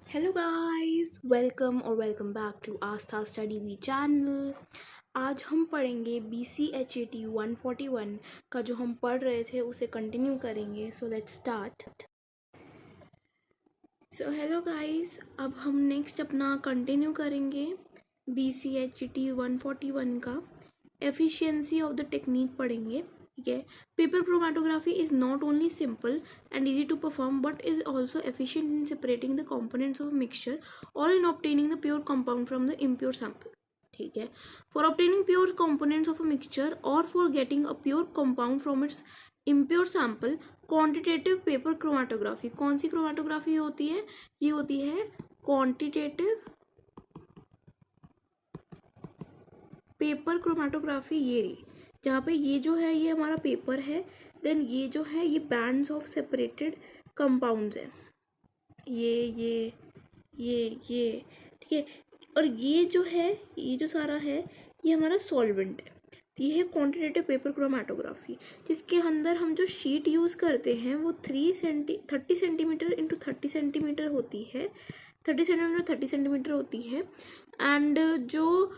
Hello guys, welcome और welcome back to Aastha study V channel. आज हम पढ़ेंगे BCHAT 141 का जो हम पढ़ रहे थे उसे कंटिन्यू करेंगे। So let's start. So hello guys, अब हम नेक्स्ट अपना कंटिन्यू करेंगे BCHAT 141 का एफिशिएंसी ऑफ द टेक्निक पढ़ेंगे। ठीक है, paper chromatography is not only simple and easy to perform but is also efficient in separating the components of a mixture or in obtaining the pure compound from the impure sample. ठीक है, for obtaining pure components of a mixture or for getting a pure compound from its impure sample, quantitative paper chromatography. कौन सी chromatography होती है? ये होती है quantitative paper chromatography. ये रही, जहाँ पे ये जो है ये हमारा पेपर है, देन ये जो है ये बैंड्स ऑफ सेपरेटेड कंपाउंड्स है, ये ये ठीक है। और ये जो है, ये जो सारा है ये हमारा सॉल्वेंट है। तो ये है क्वांटिटेटिव पेपर क्रोमेटोग्राफी, जिसके अंदर हम जो शीट यूज़ करते हैं वो 30 सेंटीमीटर इंटू 30 सेंटीमीटर होती है, 30 सेंटीमीटर होती है। एंड जो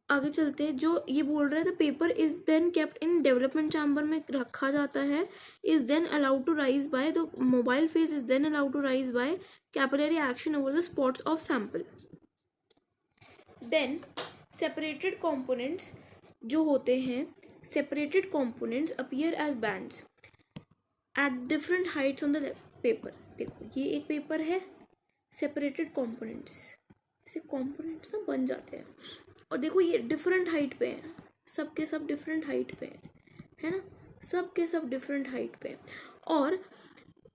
आगे चलते हैं, जो ये बोल रहे हैं, the paper is then kept in development chamber में रखा जाता है, is then allowed to rise by the mobile phase, is then allowed to rise by capillary action over the spots of sample. Then separated components जो होते हैं, separated components appear as bands at different heights on the paper. देखो ये एक paper है, separated components, ऐसे components ना बन जाते हैं, और देखो ये डिफरेंट हाइट पे हैं, सब के सब डिफरेंट हाइट पे हैं, है ना, सब के सब डिफरेंट हाइट पे हैं। और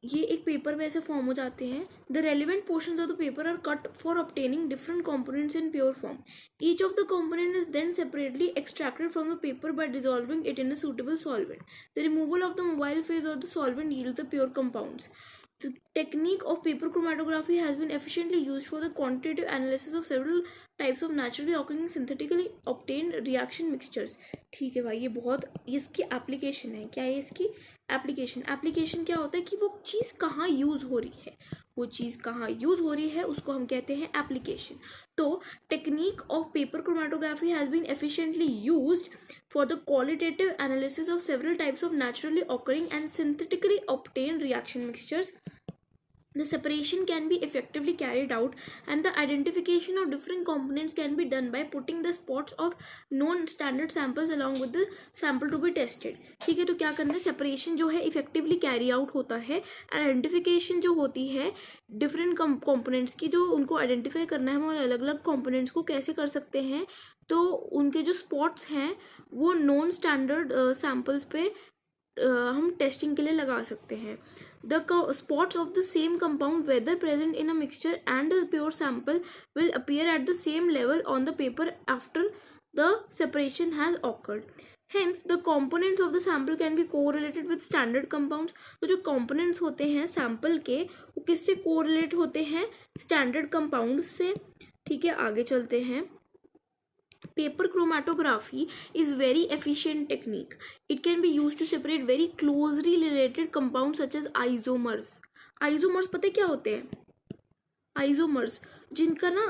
ये एक पेपर में ऐसे फॉर्म हो जाते हैं। The relevant portions of the paper are cut for obtaining different components in pure form. Each of the component is then separately extracted from the paper by dissolving it in a suitable solvent. The removal of the mobile phase और the solvent yield the pure compounds. The technique of paper chromatography has been efficiently used for the quantitative analysis of several types of naturally occurring synthetically obtained reaction mixtures. ठीक है भाई, ये बहुत इसकी application है। क्या है इसकी एप्लीकेशन क्या होता है कि वो चीज़ कहाँ यूज़ हो रही है, वो चीज़ कहाँ यूज़ हो रही है उसको हम कहते हैं एप्लीकेशन। तो technique of paper chromatography has been efficiently used for the qualitative analysis of several types of naturally occurring and synthetically obtained reaction mixtures. The separation can be effectively carried out and the identification of different components can be done by putting the spots of known standard samples along with the sample to be tested. ठीक है, तो क्या करना है, separation जो है effectively carry out होता है, आइडेंटिफिकेशन जो होती है डिफरेंट कंपोनेंट्स की, जो उनको आइडेंटिफाई करना है, हम अलग अलग कंपोनेंट्स को कैसे कर सकते हैं, तो उनके जो स्पॉट्स हैं वो नॉन स्टैंडर्ड सैम्पल्स पे हम टेस्टिंग के लिए लगा सकते हैं। The spots of the same compound whether present in a mixture and a pure sample will appear at the same level on the paper after the separation has occurred. Hence, the components of the sample can be correlated with standard compounds. तो जो components होते हैं sample के वो किससे correlate होते हैं, standard compounds से। ठीक है, आगे चलते हैं। Paper chromatography is very efficient technique. It can be used to separate very closely related compounds such as isomers. Isomers पता है क्या होते हैं? Isomers जिनका ना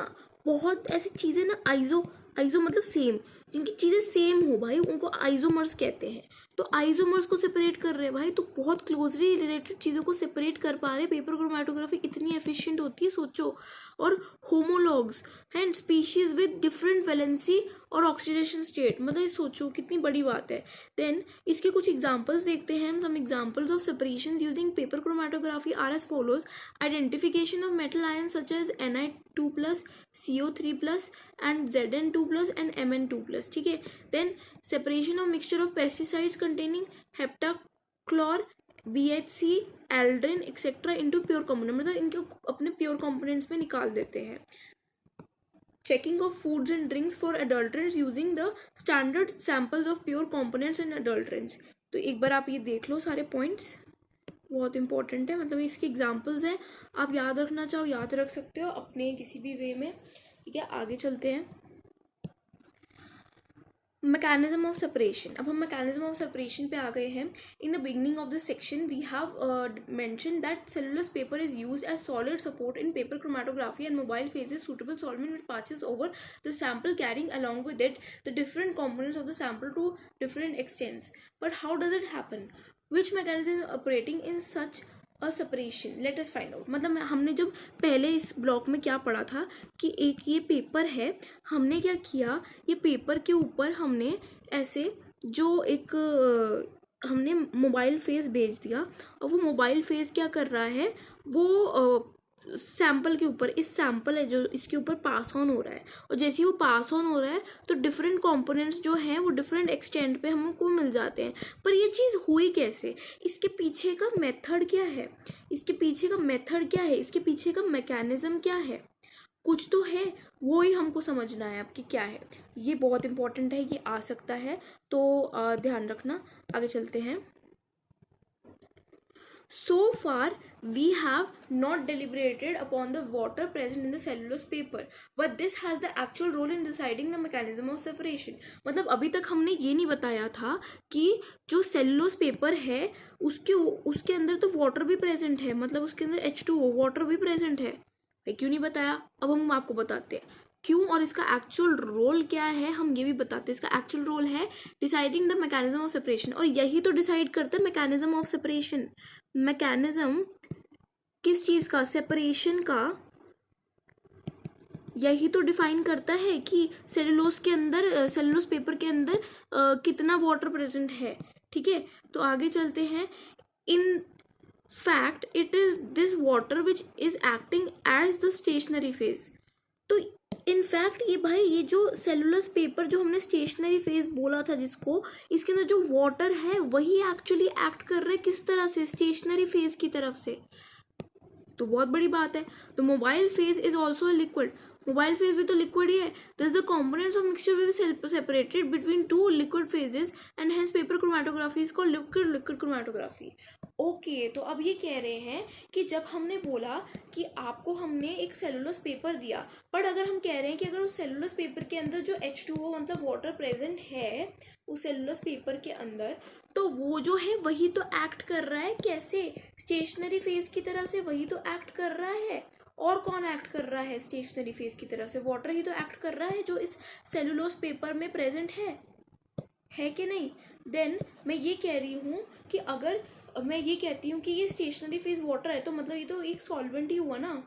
बहुत ऐसी चीज़ें ना, आइजो मतलब सेम, जिनकी चीज़ें सेम हो भाई उनको आइजोमर्स कहते हैं। तो आइजोमर्स को सेपरेट कर रहे हैं भाई, तो बहुत क्लोजली रिलेटेड चीज़ों को सेपरेट कर पा रहे। पेपर क्रोमेटोग्राफी इतनी एफिशिएंट होती है, सोचो। और homologues and species with different valency और ऑक्सीडेशन स्टेट, मतलब ये सोचो कितनी बड़ी बात है। देन इसके कुछ एग्जांपल्स देखते हैं हम। Some examples of separation using paper chromatography are as follows. Identification of metal ions such as Ni2+, CO3+ and Zn2+ and Mn2+। ठीक है, then separation of mixture of pesticides containing heptachlor, BHC, aldrin etcetera into pure component, मतलब इनको अपने pure components में निकाल देते हैं। Checking of foods and drinks for adulterants using the standard samples of pure components and adulterants. तो एक बार आप ये देख लो, सारे पॉइंट्स बहुत इंपॉर्टेंट है, मतलब इसके एग्जांपल्स हैं, आप याद रखना चाहो याद रख सकते हो अपने किसी भी वे में। ठीक है, आगे चलते हैं। Mechanism of separation. अब हम मैकेनिज्म ऑफ सेपरेशन पे आ गए हैं। In the beginning of the section we have mention that cellulose paper is used as solid support in paper chromatography and mobile phases suitable solvent which passes over the sample carrying along with it the different components of the sample to different extents. But how does it happen? Which mechanism is operating in such a separation? Let us find out. मतलब हमने जब पहले इस block में क्या पढ़ा था कि एक ये पेपर है, हमने क्या किया, ये पेपर के ऊपर हमने ऐसे जो एक हमने मोबाइल फेस भेज दिया और वो मोबाइल फेस क्या कर रहा है, वो सैम्पल के ऊपर, इस सैम्पल है जो इसके ऊपर पास ऑन हो रहा है, और जैसे ही वो पास ऑन हो रहा है तो डिफरेंट कंपोनेंट्स जो हैं वो डिफरेंट एक्सटेंट पे हमको मिल जाते हैं। पर ये चीज़ हुई कैसे, इसके पीछे का मेथड क्या है, इसके पीछे का मेथड क्या है, इसके पीछे का मैकेनिज्म क्या है, कुछ तो है, वो ही हमको समझना है आपकी क्या है। ये बहुत इंपॉर्टेंट है, ये आ सकता है, तो ध्यान रखना। आगे चलते हैं। So far, we have not deliberated upon the water present in the cellulose paper, but this has the actual role in deciding the mechanism of separation. मतलब अभी तक हमने ये नहीं बताया था कि जो सेलुलोस पेपर है उसके अंदर तो वाटर भी प्रेजेंट है, मतलब उसके अंदर H2O वाटर भी प्रेजेंट है। भाई क्यों नहीं बताया? अब हम आपको बताते हैं क्यों, और इसका एक्चुअल रोल क्या है हम ये भी बताते हैं। इसका एक्चुअल रोल है deciding the mechanism of separation, और यही तो डिसाइड करता है मैकेनिज्म ऑफ सेपरेशन। मैकेनिज्म किस चीज़ का, सेपरेशन का, यही तो डिफाइन करता है कि सेलुलोस के अंदर, सेलुलोस पेपर के अंदर कितना वाटर प्रेजेंट है। ठीक है, तो आगे चलते हैं। In fact it is this water which is acting as the stationary phase. तो इनफैक्ट ये भाई, ये जो सेलुलस पेपर जो हमने स्टेशनरी फेज बोला था जिसको, इसके अंदर जो वाटर है वही एक्चुअली एक्ट कर रहा है किस तरह से, स्टेशनरी फेज की तरफ से। तो बहुत बड़ी बात है। तो mobile phase is also a liquid, mobile phase भी तो लिक्विड ही है। Thus the components of mixture will be separated between two liquid phases and hence paper chromatography is called liquid chromatography. Okay, तो अब ये कह रहे हैं कि जब हमने बोला कि आपको हमने एक सेलुलोस पेपर दिया, बट अगर हम कह रहे हैं कि अगर उस सेलुलोस पेपर के अंदर जो H2O मतलब वाटर प्रेजेंट है उस सेलुलोस पेपर के अंदर, तो वो जो है वही तो एक्ट कर रहा है कैसे, स्टेशनरी फेज की तरह से वही तो एक्ट कर रहा है। और कौन एक्ट कर रहा है स्टेशनरी फेज की तरफ से? वाटर ही तो एक्ट कर रहा है जो इस सेलुलोस पेपर में प्रेजेंट है कि नहीं? देन मैं ये कह रही हूँ कि अगर मैं ये कहती हूँ कि ये स्टेशनरी फेज वाटर है, तो मतलब ये तो एक सॉल्वेंट ही हुआ ना,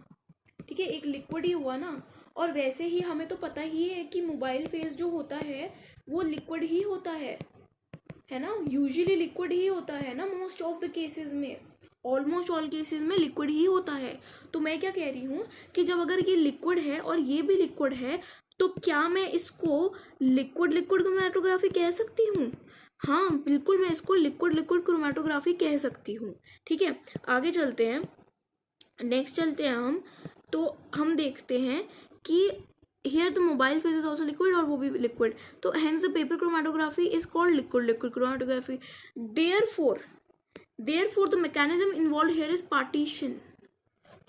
ठीक है, एक लिक्विड ही हुआ ना। और वैसे ही हमें तो पता ही है कि मोबाइल फेज जो होता है वो लिक्विड ही होता है ना, यूजुअली लिक्विड ही होता है ना, मोस्ट ऑफ द केसेस में, ऑलमोस्ट ऑल केसेस में लिक्विड ही होता है। तो मैं क्या कह रही हूँ कि जब अगर ये लिक्विड है और ये भी लिक्विड है, तो क्या मैं इसको लिक्विड क्रोमेटोग्राफी कह सकती हूँ? हाँ बिल्कुल, मैं इसको लिक्विड क्रोमेटोग्राफी कह सकती हूँ। ठीक है, आगे चलते हैं, नेक्स्ट चलते हैं हम। तो हम देखते हैं कि here the mobile phase is also liquid, और वो भी लिक्विड, तो hence the paper chromatography is called liquid chromatography. Therefore the mechanism involved here is partition.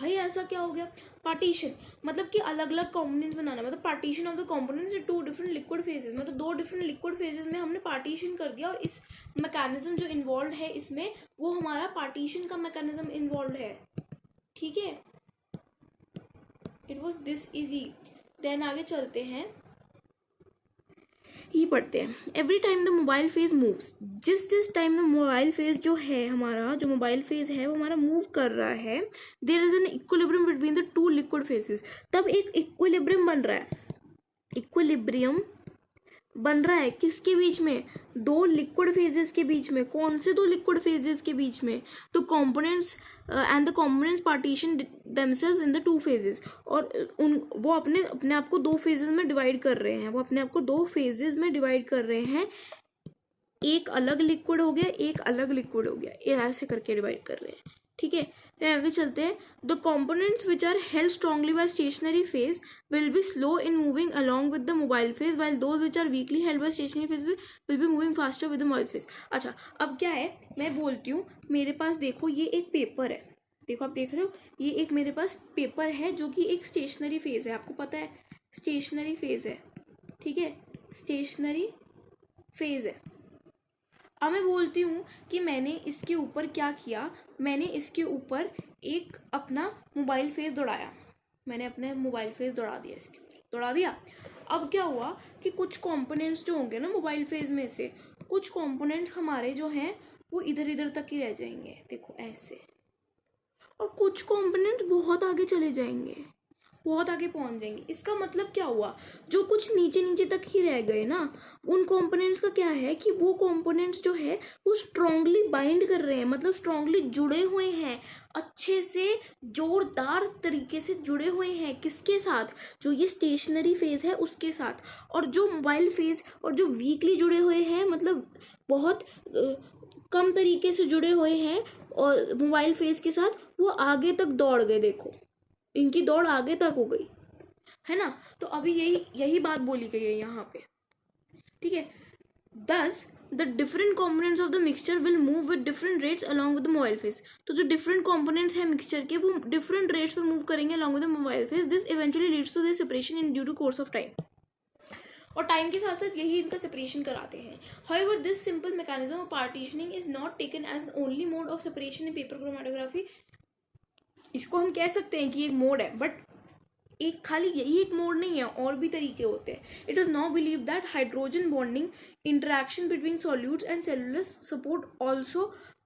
भाई ऐसा क्या हो गया? पार्टीशन मतलब कि अलग अलग कंपोनेंट्स बनाना, मतलब partition of the components in two different liquid phases, मतलब दो डिफरेंट लिक्विड फेजेस में हमने पार्टीशन कर दिया, और इस मैकेनिज्म जो इन्वॉल्व है इसमें वो हमारा पार्टीशन का मैकेनिज्म इन्वॉल्व है। ठीक है, it was this easy. Then आगे चलते हैं, ये पढ़ते हैं। Every time the mobile phase moves, जिस टाइम द मोबाइल फेज जो है हमारा, जो मोबाइल फेज है वो हमारा मूव कर रहा है, there is an equilibrium between the two liquid phases. तब एक इक्विलिब्रियम बन रहा है, इक्विलिब्रियम बन रहा है किसके बीच में? दो लिक्विड फेजेस के बीच में। कौन से दो लिक्विड फेजेस के बीच में? तो components and the components partition themselves in the two phases, और वो अपने आप को दो फेजेस में डिवाइड कर रहे हैं, वो अपने आप को दो फेजेस में डिवाइड कर रहे हैं, एक अलग लिक्विड हो गया, एक अलग लिक्विड हो गया, ये ऐसे करके डिवाइड कर रहे हैं। ठीक है, तो आगे चलते हैं। The components which are held strongly by stationary phase will be slow in moving along with the mobile phase, while those which are weakly held by stationary phase will be moving faster with the mobile phase. अच्छा, अब क्या है, मैं बोलती हूँ, मेरे पास देखो ये एक पेपर है, देखो आप देख रहे हो, ये एक मेरे पास पेपर है जो कि एक स्टेशनरी फेज है, आपको पता है स्टेशनरी फेज है। ठीक है, स्टेशनरी फेज है। अब मैं बोलती हूँ कि मैंने इसके ऊपर क्या किया, मैंने इसके ऊपर एक अपना मोबाइल फेस दौड़ाया, मैंने अपने मोबाइल फेस दौड़ा दिया, इसके ऊपर दौड़ा दिया। अब क्या हुआ कि कुछ कंपोनेंट्स जो होंगे ना मोबाइल फेस में से, कुछ कंपोनेंट्स हमारे जो हैं वो इधर इधर तक ही रह जाएंगे, देखो ऐसे, और कुछ कंपोनेंट्स बहुत आगे चले जाएंगे, बहुत आगे पहुंच जाएंगे। इसका मतलब क्या हुआ, जो कुछ नीचे नीचे तक ही रह गए ना, उन कंपोनेंट्स का क्या है कि वो कंपोनेंट्स जो है वो स्ट्रांगली बाइंड कर रहे हैं, मतलब स्ट्रांगली जुड़े हुए हैं, अच्छे से जोरदार तरीके से जुड़े हुए हैं। किसके साथ, जो ये स्टेशनरी फेज है उसके साथ, और जो मोबाइल फेज और जो वीकली जुड़े हुए हैं, मतलब बहुत कम तरीके से जुड़े हुए हैं और मोबाइल फेज के साथ, वो आगे तक दौड़ गए, देखो इनकी दौड़ आगे तक हो गई है ना। तो अभी यही बात बोली गई है यहाँ पे, ठीक है। Thus the different components of the mixture will move with different rates along with the mobile phase. तो जो डिफरेंट कॉम्पोनेंट्स है मिक्सचर के वो डिफरेंट रेट्स पे मूव करेंगे along with the mobile phase. This eventually leads to this separation in due to course of time, और time के साथ साथ यही इनका सेपरेशन कराते हैं। However, this simple mechanism of partitioning is not taken as the only mode of separation in paper chromatography। इसको हम कह सकते हैं कि एक मोड है, बट एक खाली यही एक मोड नहीं है, और भी तरीके होते हैं। It is now believe that hydrogen bonding, interaction between solutes and cellulose support also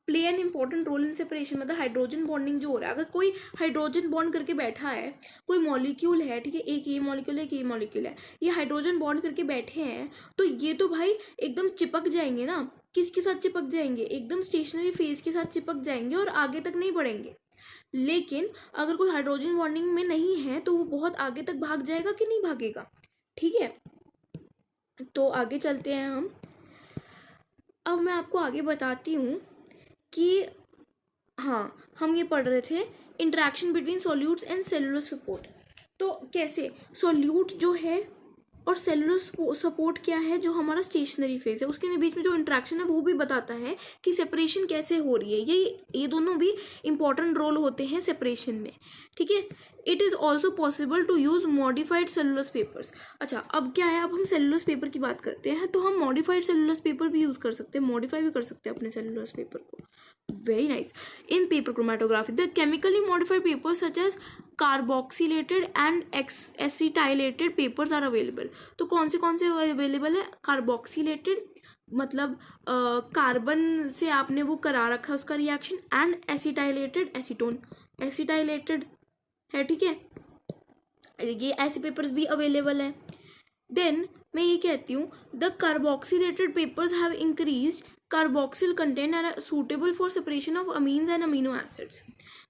play an important role in separation. मतलब हाइड्रोजन बॉन्डिंग जो हो रहा है, अगर कोई हाइड्रोजन बॉन्ड करके बैठा है, कोई मॉलिक्यूल है, ठीक है, एक ये मॉलिक्यूल है, एक ये मॉलिक्यूल है, ये हाइड्रोजन बॉन्ड करके बैठे हैं, तो ये तो भाई एकदम चिपक जाएंगे ना। किसके साथ चिपक जाएंगे, एकदम स्टेशनरी फेज के साथ चिपक जाएंगे और आगे तक नहीं बढ़ेंगे। लेकिन अगर कोई हाइड्रोजन बॉन्डिंग में नहीं है तो वो बहुत आगे तक भाग जाएगा कि नहीं भागेगा, ठीक है। तो आगे चलते हैं हम। अब मैं आपको आगे बताती हूँ कि हाँ, हम ये पढ़ रहे थे interaction between solutes and cellular support. तो कैसे सॉल्यूट जो है और सेलुलर सपोर्ट क्या है, जो हमारा स्टेशनरी फेज है, उसके बीच में जो इंटरेक्शन है वो भी बताता है कि सेपरेशन कैसे हो रही है। ये दोनों भी इंपॉर्टेंट रोल होते हैं सेपरेशन में, ठीक है। It is also possible to use modified cellulose papers. अच्छा, अब क्या है, अब हम सेलुलस पेपर की बात करते हैं, तो हम मॉडिफाइड सेलुलस पेपर भी यूज़ कर सकते हैं, मॉडिफाई भी कर सकते हैं अपने सेलुलस पेपर को। Very nice. In paper chromatography the chemically modified papers such as carboxylated and acetylated papers are available. तो कौन से अवेलेबल है, कार्बोक्सिलेटेड मतलब कार्बन से आपने वो करा रखा है उसका reaction, and acetylated acetone, acetylated है, ठीक है, ये ऐसे पेपर्स भी अवेलेबल है। देन मैं ये कहती हूँ the carboxylated papers have increased carboxyl content and suitable for separation of amines and amino acids.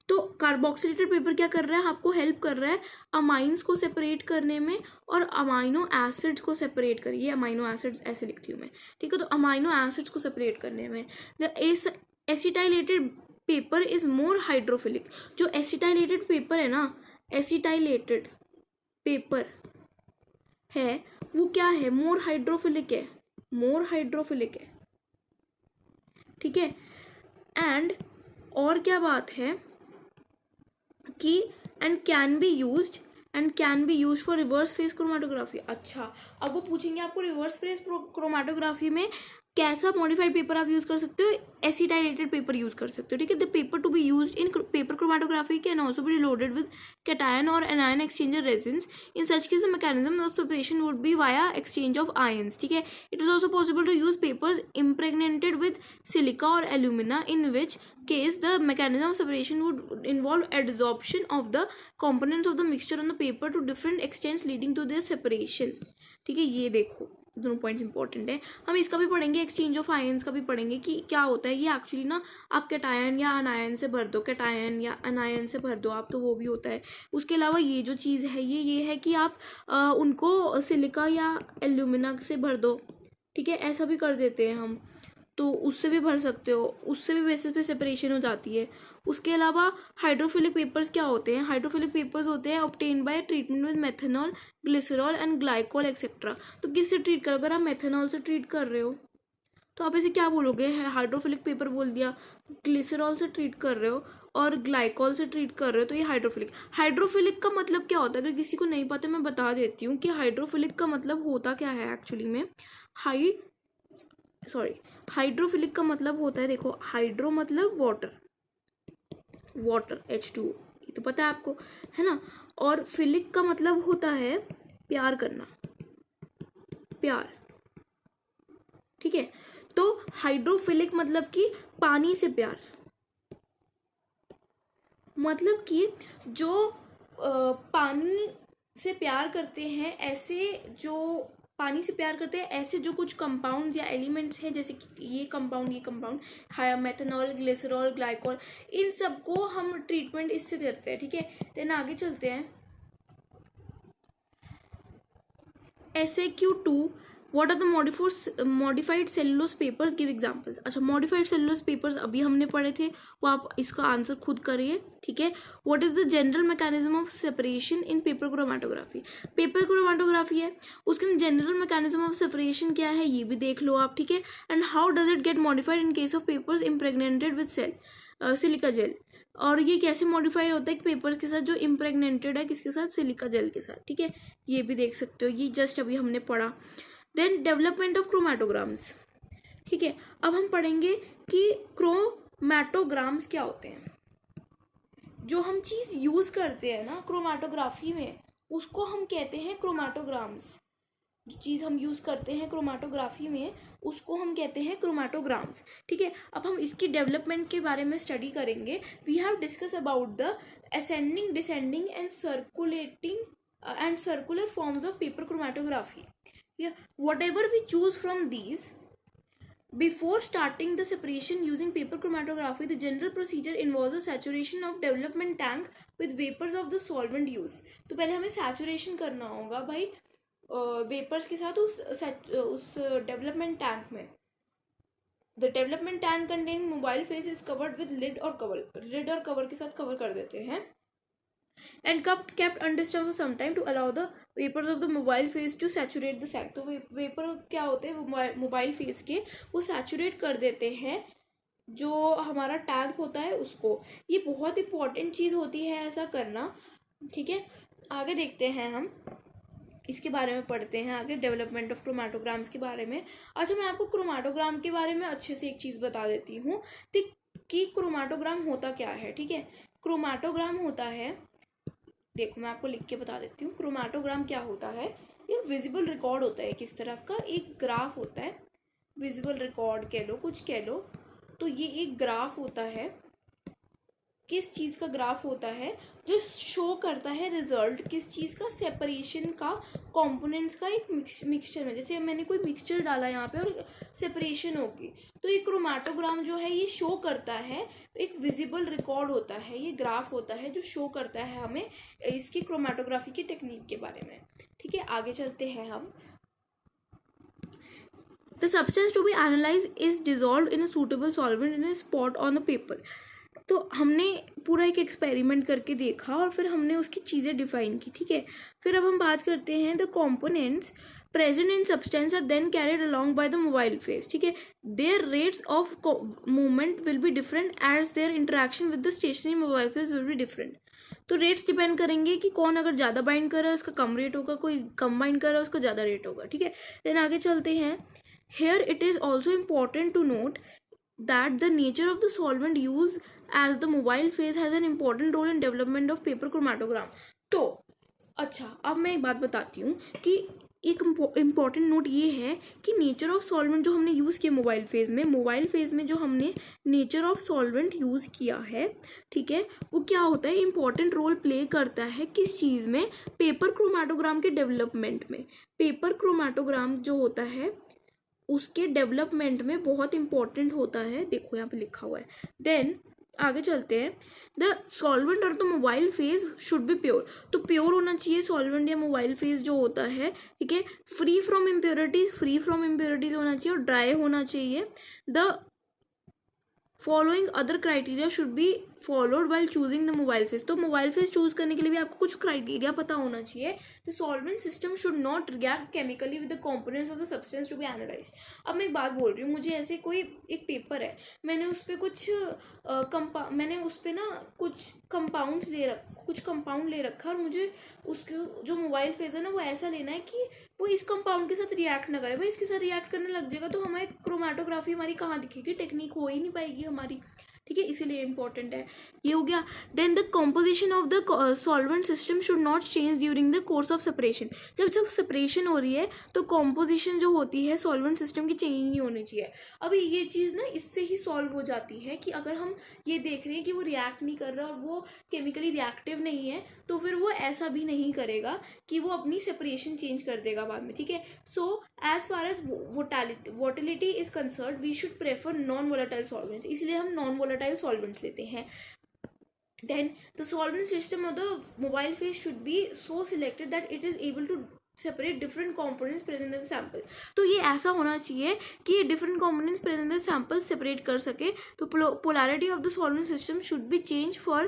तो कार्बोक्सिलेटेड पेपर क्या कर रहा है, आपको हेल्प कर रहा है अमाइंस को सेपरेट करने में और अमाइनो एसिड्स को सेपरेट करिए, अमाइनो एसिड्स ऐसे लिखती हूँ मैं, ठीक है। तो अमाइनो एसिड्स को सेपरेट करने में the acetylated paper is more hydrophilic. जो एसिटाइलेटेड पेपर है ना, एसिटाइलेटेड पेपर है वो क्या है, मोर हाइड्रोफिलिक है, मोर हाइड्रोफिलिक है, ठीक है। एंड और क्या बात है कि and can be used for reverse phase chromatography. अच्छा, अब वो पूछेंगे आपको रिवर्स फेज क्रोमेटोग्राफी में कैसा मॉडिफाइड पेपर आप यूज कर सकते हो, एसिटाइलेटेड पेपर यूज कर सकते हो, ठीक है। The paper to be used in paper chromatography can also be loaded with cation और anion exchanger resins. In such case the mechanism of separation would be via exchange of ions, ठीक है। It is also possible to use papers impregnated with silica और alumina, in which case the mechanism of separation would involve adsorption of the components of the mixture on the paper to different extents leading to their separation, ठीक है। ये देखो दोनों points important है, हम इसका भी पढ़ेंगे, एक्सचेंज ऑफ आयंस का भी पढ़ेंगे कि क्या होता है ये एक्चुअली ना। आप कैटायन या अनायन से भर दो, कैटायन या अनायन से भर दो आप, तो वो भी होता है। उसके अलावा ये जो चीज़ है ये है कि आप उनको सिलिका या एल्यूमिना से भर दो, ठीक है, ऐसा भी कर देते हैं हम, तो उससे भी भर सकते हो, उससे भी बेसिस पे सेपरेशन हो जाती है। उसके अलावा हाइड्रोफिलिक पेपर्स क्या होते हैं, हाइड्रोफिलिक पेपर्स होते हैं obtain bye treatment with methanol, glycerol and glycol etcetera. तो किससे ट्रीट करो, अगर आप मेथनॉल से ट्रीट कर रहे हो तो आप ऐसे क्या बोलोगे, हाइड्रोफिलिक पेपर बोल दिया, ग्लिसरॉल से ट्रीट कर रहे हो और ग्लाइकोल से ट्रीट कर रहे हो, तो ये हाइड्रोफिलिक का मतलब क्या होता है, अगर किसी को नहीं पता मैं बता देती हूँ कि हाइड्रोफिलिक का मतलब होता क्या है एक्चुअली में। सॉरी, हाइड्रोफिलिक का मतलब होता है, देखो हाइड्रो मतलब वाटर, वाटर H2O, ये तो पता है आपको, है ना। और फिलिक का मतलब होता है प्यार करना, प्यार, ठीक है। तो हाइड्रोफिलिक मतलब कि पानी से प्यार, मतलब कि जो पानी से प्यार करते हैं, ऐसे जो पानी से प्यार करते हैं ऐसे जो कुछ कंपाउंड्स या एलिमेंट्स हैं, जैसे कि ये कंपाउंड मेथनॉल, ग्लिसरॉल, ग्लाइकॉल, इन सबको हम ट्रीटमेंट इससे करते हैं, ठीक है। देन आगे चलते हैं, SAQ2, what are the modified cellulose papers, give examples. अच्छा, मॉडिफाइड सेलुलोज पेपर्स अभी हमने पढ़े थे, वो आप इसका आंसर खुद करिए, ठीक है। What is the general mechanism of separation in paper chromatography, paper chromatography है, उसके जनरल मैकेनिज्म ऑफ सेपरेशन क्या है ये भी देख लो आप, ठीक है। And how does it get modified in case of papers impregnated with silica gel, और ये कैसे मॉडिफाई होता है कि पेपर के साथ जो इम्प्रेग्नेटेड है किसके साथ, सिलिका जेल के साथ, ठीक है। ये भी देख सकते हो, ये जस्ट अभी हमने पढ़ा। देन डेवलपमेंट ऑफ क्रोमेटोग्राम्स, ठीक है। अब हम पढ़ेंगे कि क्रोमेटोग्राम्स क्या होते हैं। जो हम चीज़ यूज़ करते हैं ना क्रोमेटोग्राफी में, उसको हम कहते हैं क्रोमेटोग्राम्स। जो चीज़ हम यूज़ करते हैं क्रोमेटोग्राफी में, उसको हम कहते हैं क्रोमेटोग्राम्स, ठीक है। अब हम इसकी डेवलपमेंट के बारे में स्टडी करेंगे। We have discuss about the ascending, descending and circulating and circular forms of paper chromatography. Whatever we choose from these, before starting the separation using paper chromatography, the general procedure involves the saturation of development tank with vapors of the solvent use। तो पहले हमें saturation करना होगा भाई vapours के साथ उस development tank में। The development tank containing mobile phase is covered with lid और कवर, लिड और कवर के साथ कवर कर देते हैं। And kept undisturbed for some time to allow the vapors of the mobile phase to saturate the sac। तो vapour क्या होते हैं, मोबाइल फेस के वो सैचुरेट कर देते हैं जो हमारा टैंक होता है उसको। ये बहुत इंपॉर्टेंट चीज़ होती है ऐसा करना, ठीक है। आगे देखते हैं, हम इसके बारे में पढ़ते हैं आगे, डेवलपमेंट ऑफ क्रोमेटोग्राम्स के बारे में। अच्छा, मैं आपको क्रोमेटोग्राम के बारे में अच्छे से एक चीज़ बता देती हूँ कि क्रोमेटोग्राम होता क्या है, ठीक है। क्रोमेटोग्राम होता है, देखो मैं आपको लिख के बता देती हूँ, क्रोमेटोग्राम क्या होता है। ये विजिबल रिकॉर्ड होता है किस तरफ का, एक ग्राफ होता है, विजिबल रिकॉर्ड कह लो, कुछ कह लो। तो ये एक ग्राफ होता है, किस चीज़ का ग्राफ होता है, जो शो करता है रिजल्ट किस चीज़ का, सेपरेशन का, कंपोनेंट्स का एक मिक्सचर में। जैसे मैंने कोई मिक्सचर डाला यहाँ पे और सेपरेशन होगी, तो ये क्रोमेटोग्राम जो है ये शो करता है, एक विजिबल रिकॉर्ड होता है, ये ग्राफ होता है जो शो करता है हमें इसकी क्रोमेटोग्राफी की टेक्निक के बारे में, ठीक है। आगे चलते हैं हम। The substance to be analyse is dissolve in a suitable solvent in a spot on the paper. तो हमने पूरा एक एक्सपेरिमेंट करके देखा और फिर हमने उसकी चीज़ें डिफाइन की, ठीक है। फिर अब हम बात करते हैं the components present in substance are then carried along by the mobile phase, ठीक है। Their rates of movement will be different as their interaction with the stationary mobile phase will be different. तो rates depend करेंगे कि कौन अगर ज़्यादा bind कर रहा है उसका कम रेट होगा, कोई कम बाइंड कर रहा है उसका ज़्यादा रेट होगा, ठीक है। देन आगे चलते हैं। Here it is also important to note that the nature of the solvent used as the mobile phase has an important role in development of paper chromatogram। तो अच्छा, अब मैं एक बात बताती हूँ कि एक इम्पॉर्टेंट नोट ये है कि नेचर ऑफ सॉल्वेंट जो हमने यूज़ किया मोबाइल फेज में जो हमने नेचर ऑफ सॉल्वेंट यूज़ किया है, ठीक है, वो क्या होता है, इम्पॉर्टेंट रोल प्ले करता है किस चीज़ में, पेपर क्रोमेटोग्राम के डेवलपमेंट में। पेपर क्रोमेटोग्राम जो होता है उसके डेवलपमेंट में बहुत इंपॉर्टेंट होता है, देखो यहाँ पे लिखा हुआ है। देन आगे चलते हैं। द सॉल्वेंट और the mobile phase should be pure. तो प्योर होना चाहिए सॉल्वेंट या मोबाइल फेज जो होता है, ठीक है। फ्री फ्रॉम इम्प्योरिटीज होना चाहिए और ड्राई होना चाहिए। The following other criteria should be followed while choosing the mobile face. तो मोबाइल फेस चूज करने के लिए भी आपको कुछ क्राइटेरिया पता होना चाहिए। The solvent system should not react chemically with the components of the substance to be analyse. अब मैं एक बात बोल रही हूँ, मुझे ऐसे कोई एक पेपर है, मैंने उस पर मैंने उस पर ना कुछ कंपाउंड ले रखा, और मुझे उसके जो मोबाइल फेस है ना वो ऐसा लेना है कि वो इस कंपाउंड के साथ रिएक्ट ना करे। भाई इसके साथ रिएक्ट करने लग जाएगा तो हमारी क्रोमेटोग्राफी हमारी कहाँ दिखेगी, टेक्निक हो ही नहीं पाएगी हमारी, ठीक है, इसीलिए इंपॉर्टेंट है। ये हो गया। Then the composition of the solvent system should not change during the course of separation. जब सेपरेशन हो रही है तो कॉम्पोजिशन जो होती है सॉल्वेंट सिस्टम की चेंज नहीं होनी चाहिए। अभी ये चीज़ ना इससे ही सॉल्व हो जाती है कि अगर हम ये देख रहे हैं कि वो रिएक्ट नहीं कर रहा और वो केमिकली रिएक्टिव नहीं है, तो फिर वो ऐसा भी नहीं करेगा कि वो अपनी सेपरेशन चेंज कर देगा बाद में, ठीक है। So as far as volatility is concern we should prefer non volatile solvents, इसलिए हम नॉन वोलेटाइल सॉल्वेंट्स लेते हैं। Then the solvent system of the mobile phase should be so selected that it is able to separate different components present in the sample। तो ये ऐसा होना चाहिए कि ये different components present in the sample separate कर सके। तो polarity of the solvent system should be changed for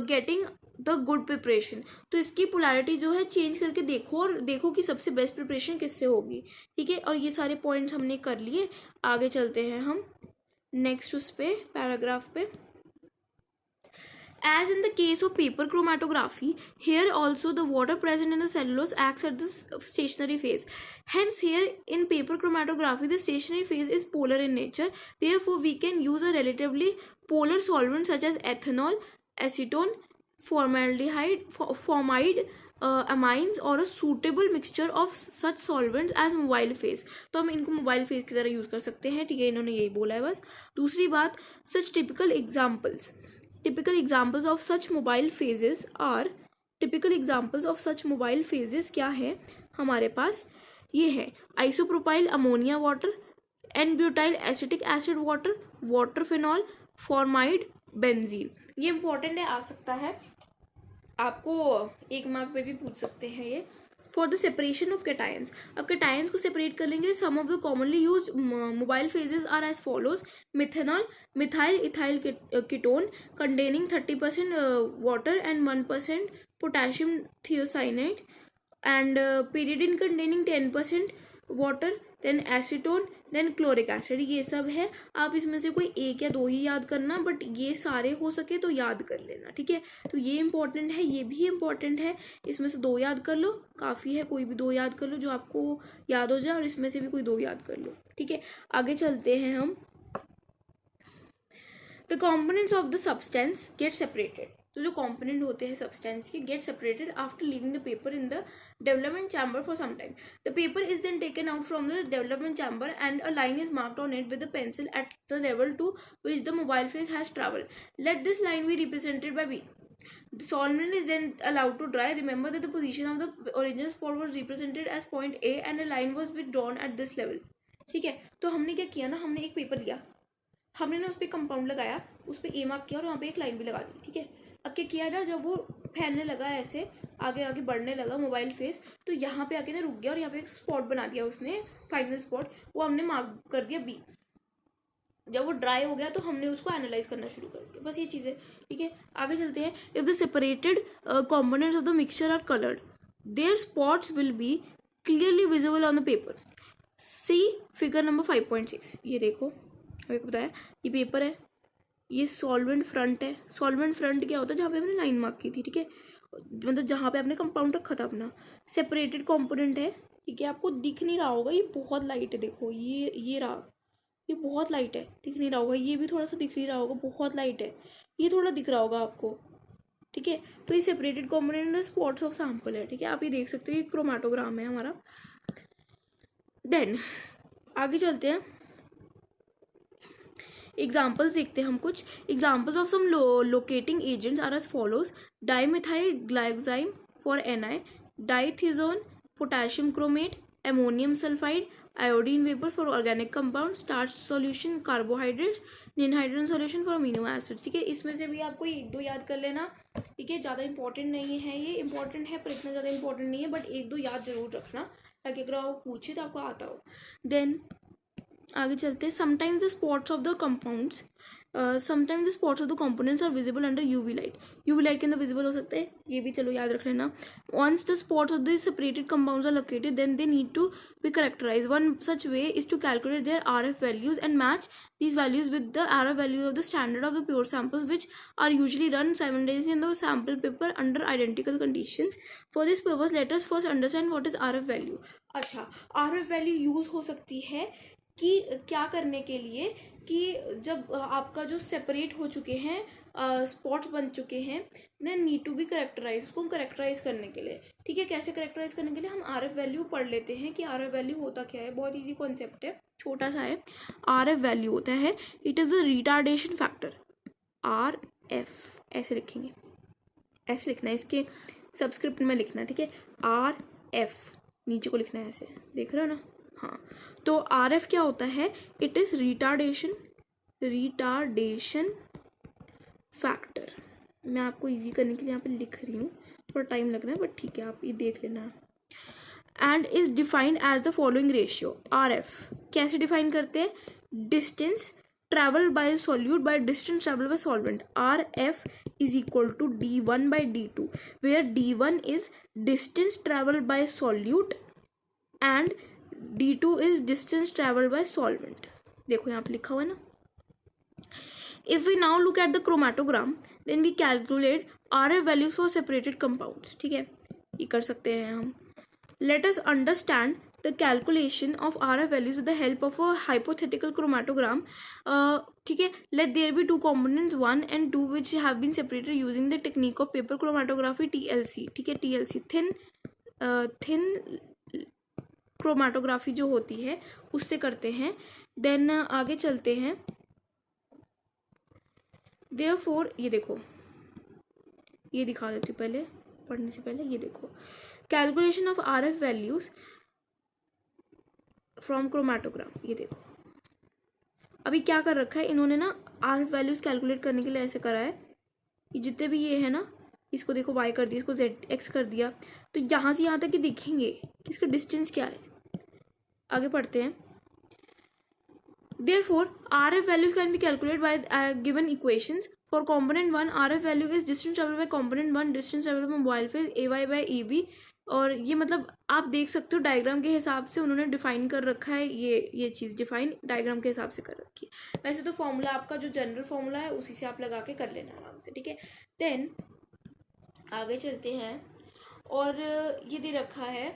getting the good preparation। तो इसकी polarity जो है चेंज करके देखो और देखो कि सबसे बेस्ट प्रिपरेशन किससे होगी, ठीक है। और ये सारे पॉइंट्स हमने कर लिए। आगे चलते हैं हम नेक्स्ट उस पे पैराग्राफ पे। As in the case of paper chromatography, here also the water present in the cellulose acts at the stationary phase. Hence here in paper chromatography the stationary phase is polar in nature. Therefore we can use a relatively polar solvent such as ethanol, acetone, formaldehyde, formide, amines or a suitable mixture of such solvents as mobile phase। तो हम इनको mobile phase की तरह use कर सकते हैं, ठीक है, इन्होंने यही बोला है बस। दूसरी बात, such typical examples of such mobile phases are क्या है हमारे पास, ये है isopropyl ammonia water, n butyl acetic acid water, water phenol, formamide, benzene. ये इंपॉर्टेंट है, आ सकता है आपको एक मार्क पे भी पूछ सकते हैं ये। For the separation of cations, अब कैटायंस को सेपरेट कर लेंगे। Some of the commonly use mobile phases are as follows. Methanol, methyl ethyl ketone containing 30% water and 1% potassium thiocyanate, and pyridine containing 10% water, then acetone, then chloric acid. ये सब है, आप इसमें से कोई एक या दो ही याद करना, बट ये सारे हो सके तो याद कर लेना, ठीक है। तो ये इंपॉर्टेंट है, ये भी इंपॉर्टेंट है, इसमें से दो याद कर लो काफ़ी है, कोई भी दो याद कर लो जो आपको याद हो जाए, और इसमें से भी कोई दो याद कर लो, ठीक है। आगे चलते हैं हम। The components of the substance get separated. तो जो कंपोनेंट होते हैं सब्सटेंस के get separated after leaving the paper in the development chamber for some time. The paper is then taken out from the development chamber and a line is marked on it with a pencil at the level to which the mobile phase has travelled. Let this line be represented by B. The solvent is then allowed to dry. Remember that the position of the original spot was represented as point A and a line was be drawn at this level। ठीक है, तो हमने क्या किया ना, हमने एक paper लिया, हमने ना उस पर कंपाउंड लगाया, उस पर ए मार्क किया और वहाँ पे एक लाइन भी लगा दी, ठीक है। अब क्या किया ना, जब वो फैलने लगा ऐसे आगे आगे बढ़ने लगा मोबाइल फेस, तो यहाँ पे आके ना रुक गया और यहाँ पे एक स्पॉट बना दिया उसने, फाइनल स्पॉट, वो हमने मार्क कर दिया बी। जब वो ड्राई हो गया तो हमने उसको एनालाइज करना शुरू कर दिया, बस ये चीज़ है, ठीक है। आगे चलते हैं। If the separated components of the mixture are coloured their spots will be clearly visible on the paper. See figure number 5.6। ये देखो, हमें बताया ये पेपर है, ये सॉल्वेंट फ्रंट है। सॉल्वेंट फ्रंट क्या होता है, जहाँ पे हमने लाइन मार्क की थी, ठीक है, मतलब जहाँ पे आपने कंपाउंड रखा था अपना। सेपरेटेड कंपोनेंट है, ठीक है, आपको दिख नहीं रहा होगा, ये बहुत लाइट है, देखो ये रहा, ये बहुत लाइट है, दिख नहीं रहा होगा, ये भी थोड़ा सा दिख नहीं रहा होगा, बहुत लाइट है, ये थोड़ा दिख रहा होगा आपको, ठीक है। तो ये separated component spots of sample है, ठीक है, आप ये देख सकते हो, ये क्रोमेटोग्राम है हमारा। देन आगे चलते हैं, एग्जाम्पल्स देखते हैं हम कुछ। Examples of some locating agents are as follows. Dimethyl glyoxime for Na, dithizone, potassium chromate, ammonium sulphide, iodine vapour for organic compound, starch solution, carbohydrates, ninhydrin solution for amino acids, ठीक है। इसमें से भी आपको एक दो याद कर लेना, ठीक है, ज़्यादा इंपॉर्टेंट नहीं है, ये इंपॉर्टेंट है पर इतना ज़्यादा इंपॉर्टेंट नहीं है, बट एक दो याद जरूर रखना ताकि अगर आप पूछे तो आपको आता हो। देन आगे चलते हैं। Sometimes the spots of the compounds sometimes the spots of the components are visible under UV light, UV light के अंदर विजिबल हो सकते हैं, ये भी चलो याद रख लेना. Once the spots of the separated compounds are located then they need to be characterise. One such way is to calculate their RF values and match these values with the RF values of the standard of the pure samples, which are usually run simultaneously in the sample paper under identical conditions. For this purpose, let us first understand what is RF value. अच्छा, RF value use हो सकती है कि क्या करने के लिए कि जब आपका जो सेपरेट हो चुके हैं स्पॉट्स बन चुके हैं then need to be characterise, उसको हम करेक्टराइज करने के लिए. ठीक है, कैसे करेक्टराइज करने के लिए हम RF वैल्यू पढ़ लेते हैं कि RF वैल्यू होता क्या है. बहुत ईजी कॉन्सेप्ट है, छोटा सा है. RF वैल्यू होता है, it is a retardation factor. RF ऐसे लिखेंगे, ऐसे लिखना है, इसके सबस्क्रिप्ट में लिखना है. ठीक है, RF नीचे को लिखना है ऐसे, देख रहे हो ना. हाँ, तो RF क्या होता है, इट इज़ रिटार्डेशन फैक्टर. मैं आपको इजी करने के लिए यहाँ पे लिख रही हूँ, थोड़ा टाइम लग रहा है बट ठीक है, आप ये देख लेना. And is defined as the following ratio. RF कैसे डिफाइन करते हैं, distance travel by solute by distance travel by solvent. RF is equal to D1 by D2, where D1 is distance travel by solute and D2 is distance travel by solvent. देखो यहाँ पे लिखा हुआ है ना. If we now look at the chromatogram, then we calculate RF values for separated compounds. ठीक है, ये कर सकते हैं हम. Let us understand the calculation of RF values with the help of a hypothetical chromatogram. ठीक है, let there be two components 1 and 2 which have been separated using the technique of paper chromatography TLC. ठीक है, TLC thin chromatography जो होती है उससे करते हैं. देन आगे चलते हैं. Therefore ये देखो, ये दिखा देती हूँ पहले पढ़ने से पहले. ये देखो, calculation of RF values from chromatogram. ये देखो अभी क्या कर रखा है इन्होंने ना, RF वैल्यूज कैलकुलेट करने के लिए ऐसे करा है. ये जितने भी ये है ना, इसको देखो Y कर दिया, इसको ZX कर दिया, तो यहाँ से यहाँ तक ही दिखेंगे कि इसका डिस्टेंस क्या है. आगे पढ़ते हैं. Therefore, RF values can be calculated by given equations. For component 1, RF value is distance traveled by component 1, distance traveled by mobile phase AY by EB. और ये मतलब आप देख सकते हो डायग्राम के हिसाब से उन्होंने डिफाइन कर रखा है. ये चीज़ डिफाइन डायग्राम के हिसाब से कर रखी है. वैसे तो फॉर्मूला आपका जो जनरल फॉर्मूला है उसी से आप लगा के कर लेना आराम से. ठीक है, देन आगे चलते हैं. और ये दे रखा है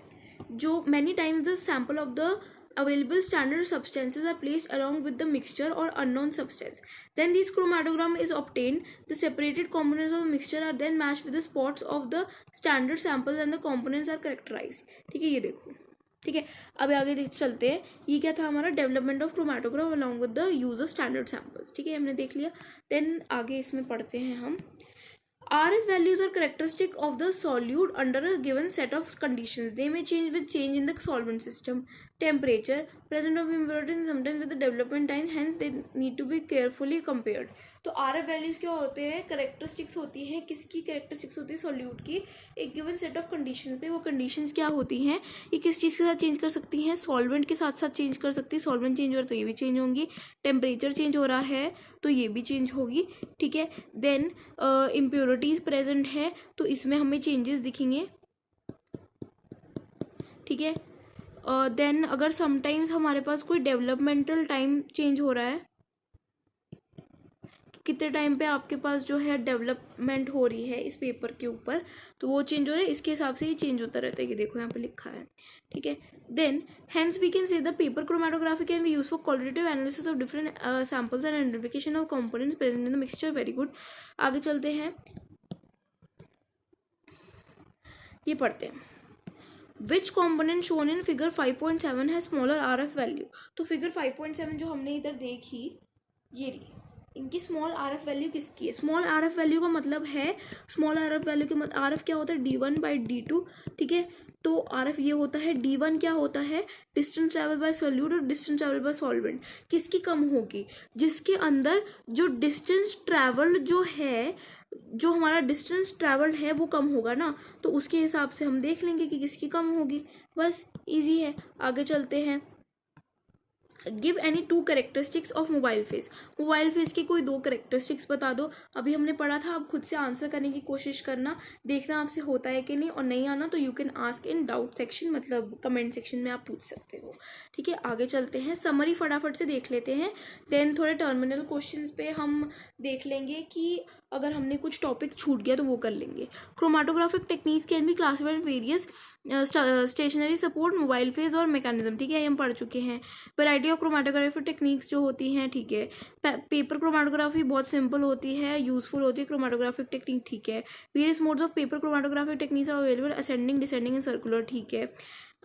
जो many times the sample of the available standard substances are placed along with the mixture or unknown substance. Then this chromatogram is obtained. The separated components of a mixture are then matched with the spots of the standard samples and the components are characterized. ठीक है, ये देखो. ठीक है, अब आगे चलते हैं. ये क्या था हमारा, development of chromatogram along with the use of standard samples. ठीक है, हमने देख लिया. देन आगे इसमें पढ़ते हैं हम. RF values are characteristic of the solute under a given set of conditions. They may change with change in the solvent system, temperature, presence of impurities, and sometimes with the development time. Hence, they need to be carefully compared. तो RF values क्या होते हैं, characteristics होती है. किसकी characteristics होती है, solute की. एक given set of conditions पे वो conditions क्या होती हैं, ये किस चीज़ के साथ चेंज कर सकती हैं, solvent के साथ साथ चेंज कर सकती है. solvent चेंज हो रहा है तो ये भी चेंज होंगी. टेम्परेचर चेंज हो रहा है तो ये भी चेंज होगी. ठीक है, देन इम्प्योरिटीज़ प्रेजेंट है तो इसमें हमें चेंजेस दिखेंगे. ठीक है, देन अगर समटाइम्स हमारे पास कोई डेवलपमेंटल टाइम चेंज हो रहा है, कितने टाइम पे आपके पास जो है डेवलपमेंट हो रही है इस पेपर के ऊपर, तो वो चेंज हो रहा है, इसके हिसाब से ये चेंज होता रहता है. ये देखो यहाँ पे लिखा है. ठीक है, then hence we can say the paper chromatography can be use for qualitative analysis of different samples and identification of components present in the mixture. Very good. आगे चलते हैं, ये पढ़ते हैं. Which component shown in figure 5.7 है smaller RF value. तो figure 5.7 जो हमने इधर देखी, ये रही, इनकी स्मॉल RF वैल्यू किसकी है. स्मॉल RF वैल्यू का मतलब है, स्मॉल RF वैल्यू के मतलब RF क्या होता है, D1 by D2. ठीक है, तो RF ये होता है. D1 क्या होता है, डिस्टेंस ट्रैवल बाय सॉल्यूट और डिस्टेंस ट्रैवल बाय सॉल्वेंट. किसकी कम होगी, जिसके अंदर जो डिस्टेंस ट्रैवल जो है, जो हमारा डिस्टेंस ट्रैवल्ड है वो कम होगा ना, तो उसके हिसाब से हम देख लेंगे कि किसकी कम होगी. बस इजी है. आगे चलते हैं. Give any 2 characteristics of mobile face. Mobile face के कोई 2 कैरेक्टरिस्टिक्स बता दो। अभी हमने पढ़ा था, अब खुद से आंसर करने की कोशिश करना, देखना आपसे होता है कि नहीं, और नहीं आना तो you can ask in doubt section, मतलब कमेंट सेक्शन में आप पूछ सकते हो। ठीक है, आगे चलते हैं, समरी फटाफट से देख लेते हैं, देन थोड़े टर्मिनल क्वेश्चंस पे हम देख लेंगे कि अगर हमने कुछ टॉपिक छूट गया तो वो कर लेंगे। Chromatographic techniques can be classified various stationary support, mobile phase और मैकेनिज्म। ठीक है, ये हम पढ़ चुके हैं। वैरायटी ऑफ क्रोमाटोग्राफी टेक्निक्स जो होती हैं, ठीक है, पेपर क्रोमाटोग्राफी बहुत सिंपल होती है, यूजफुल होती है क्रोमाटोग्राफिक टेक्निक, ठीक है। Various modes of paper chromatographic techniques are available, ascending, descending and circular, ठीक है।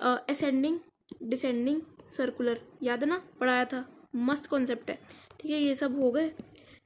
असेंडिंग, डिसेंडिंग, सर्कुलर, याद है ना, पढ़ाया था, मस्त कॉन्सेप्ट है। ठीक है, ये सब हो गए।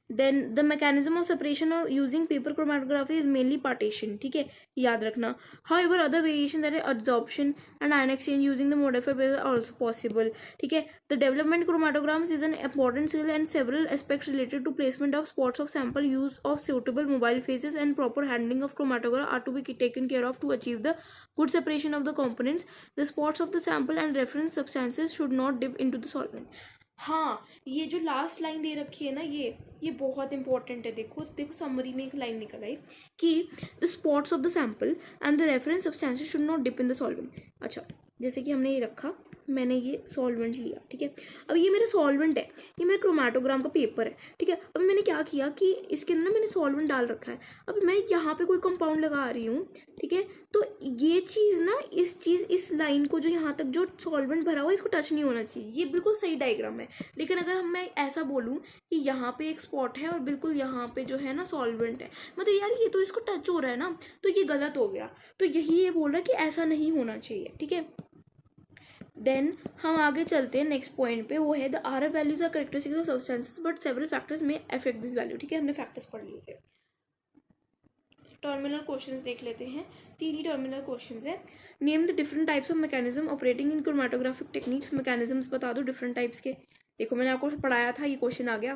Then the mechanism of separation of using paper chromatography is mainly partition, ठीक है, याद रखना। However other variation that is absorption and ion exchange using the modified paper are also possible, ठीक है। The development chromatograms is an important skill and several aspects related to placement of spots of sample, use of suitable mobile phases and proper handling of chromatograph are to be taken care of to achieve the good separation of the components. The spots of the sample and reference substances should not dip into the solvent. हाँ, ये जो last line दे रखी है ना, ये बहुत important है। देखो देखो, समरी में एक लाइन निकल आई कि the spots of the sample and the reference substances should not dip in the solvent. अच्छा, जैसे कि हमने ये रखा, मैंने ये सॉल्वेंट लिया, ठीक है। अब ये मेरा सॉल्वेंट है, ये मेरा क्रोमाटोग्राम का पेपर है, ठीक है। अब मैंने क्या किया कि इसके अंदर मैंने सॉल्वेंट डाल रखा है। अब मैं यहाँ पे कोई कंपाउंड लगा रही हूँ, ठीक है, तो ये चीज़ ना, इस लाइन को जो यहाँ तक जो सॉल्वेंट भरा हुआ है, इसको टच नहीं होना चाहिए। ये बिल्कुल सही डायग्राम है। लेकिन अगर मैं ऐसा बोलूँ कि यहाँ पे एक स्पॉट है और बिल्कुल यहाँ पे जो है ना सॉल्वेंट है, मतलब यार ये तो इसको टच हो रहा है ना, तो ये गलत हो गया। तो यही ये बोल रहा है कि ऐसा नहीं होना चाहिए, ठीक है। देन हम आगे चलते हैं नेक्स्ट पॉइंट पे, वो है the R F values are characteristics of substances but several factors may affect this value, ठीक है। हमने फैक्टर्स पढ़ लिए थे। टर्मिनल क्वेश्चंस देख लेते हैं, 3 ही टर्मिनल क्वेश्चंस है। Name the different types of mechanism operating in chromatographic techniques. Mechanisms बता दो डिफरेंट टाइप्स के। देखो मैंने आपको पढ़ाया था, ये क्वेश्चन आ गया,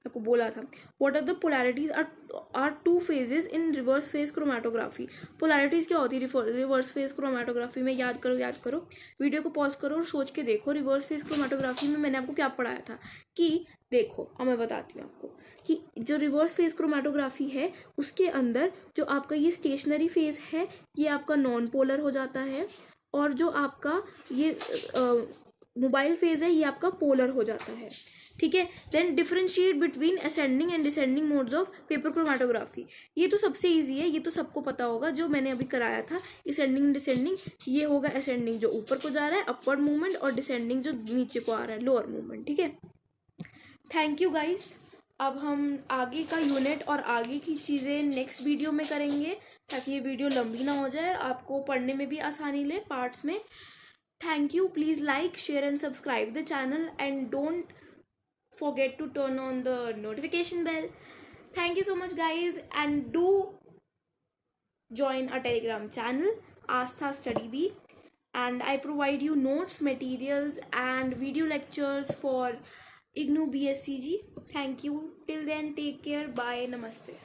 आपको बोला था। What are the polarities are 2 phases in reverse phase chromatography. Polarities क्या होती है रिवर्स फेज क्रोमाटोग्राफी में? याद करो, वीडियो को पॉज करो और सोच के देखो। रिवर्स फेज क्रोमाटोग्राफी में मैंने आपको क्या पढ़ाया था कि देखो, अब मैं बताती हूँ आपको कि जो रिवर्स फेज क्रोमाटोग्राफी है उसके अंदर जो आपका ये स्टेशनरी फेज है ये आपका नॉन पोलर हो जाता है, और जो आपका ये मोबाइल फेज है ये आपका पोलर हो जाता है, ठीक है। Then differentiate between ascending and descending modes of paper chromatography. ये तो सबसे इजी है, ये तो सबको पता होगा, जो मैंने अभी कराया था। असेंडिंग डिसेंडिंग, ये होगा असेंडिंग जो ऊपर को जा रहा है अपवर्ड मूवमेंट, और डिसेंडिंग जो नीचे को आ रहा है लोअर मूवमेंट, ठीक है। Thank you guys. अब हम आगे का यूनिट और आगे की चीज़ें नेक्स्ट वीडियो में करेंगे, ताकि ये वीडियो लंबी ना हो जाए, आपको पढ़ने में भी आसानी ले पार्ट्स में। Thank you. Please like, share and subscribe the channel, and don't forget to turn on the notification bell. Thank you so much guys, and do join our Telegram channel Astha Study Bee, and I provide you notes, materials and video lectures for IGNOU BSCG. Thank you. Till then, take care. Bye. Namaste.